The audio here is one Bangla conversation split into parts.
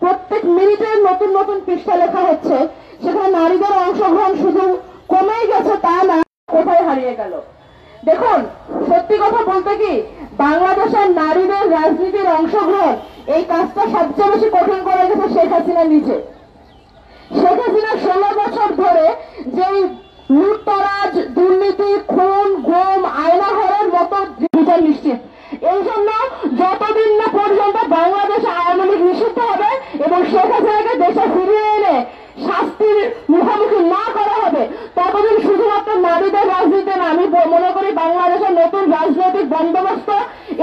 প্রত্যেক মিনিটে নতুন নতুন পৃষ্ঠা লেখা হচ্ছে, সেখানে নারীদের অংশগ্রহণ শুধু কমেই গেছে তা না, কোথায় হারিয়ে গেল। দেখুন, সত্যি কথা বলতে কি, বাংলাদেশের নারীদের রাজনীতির অংশগ্রহণ এই কাজটা সবচেয়ে বেশি কঠিন করে গেছে শেখ হাসিনা নিজে। শেখ হাসিনা 16 বছর ধরে যেই লুটতরাজ, দুর্নীতি, খুন, গুম, আয়নাঘরের মতো বিচার নিশ্চিত, এই জন্য যতদিন না পর্যন্ত বাংলাদেশে আওয়ামী লীগ নিষিদ্ধ হবে এবং শেখ হাসিনাকে দেশে ফিরিয়ে এনে শাস্তির মুখোমুখি না করা হবে, ততদিন শুধুমাত্র নারীদের রাজনীতি না, আমি মনে করি বাংলাদেশের নতুন রাজনৈতিক বন্দোবস্ত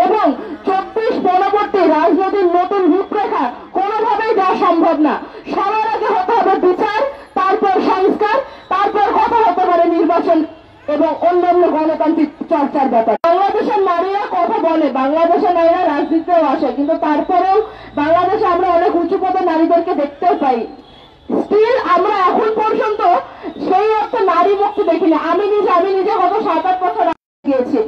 এবং 24 পরবর্তী রাজনৈতিক নতুন রূপরেখা কোনোভাবেই দেওয়া সম্ভব না। সবার আগে হতে হবে বিচার, তারপর সংস্কার, তারপর কথা হতে পারে নির্বাচন এবং অন্যান্য গণতান্ত্রিক চর্চার ব্যাপার। বাংলাদেশের নারীরা কথা বলে, বাংলাদেশের নারীরা রাজনীতিতেও আসে, কিন্তু তারপরেও বাংলাদেশে আমরা অনেক উঁচু পদে নারীদেরকে দেখতেও পাই। স্টিল আমরা এখন পর্যন্ত সেই অর্থে নারী মুক্তি দেখিনি। আমি নিজে গত 7-8 বছর গিয়েছি,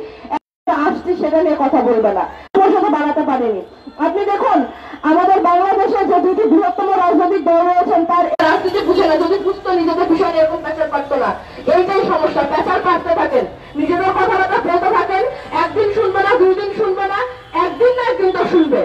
আসছি সেটা নিয়ে কথা বলবে না, পর্যন্ত বানাতে পারেনি। আপনি দেখুন, আমাদের বাংলাদেশে যে দুটি বৃহত্তম রাজনৈতিক দল রয়েছেন, তার রাজনীতি বুঝে না, যদি বুঝতো নিজেদের বিষয় এরকম প্যাচার পারতো না। এইটাই সমস্যা, প্যাচার পারতে থাকেন, নিজেদের কথাবার্তা বলতে থাকেন, একদিন শুনবে না, 2 দিন শুনবে না, একদিন না একদিন তো শুনবে।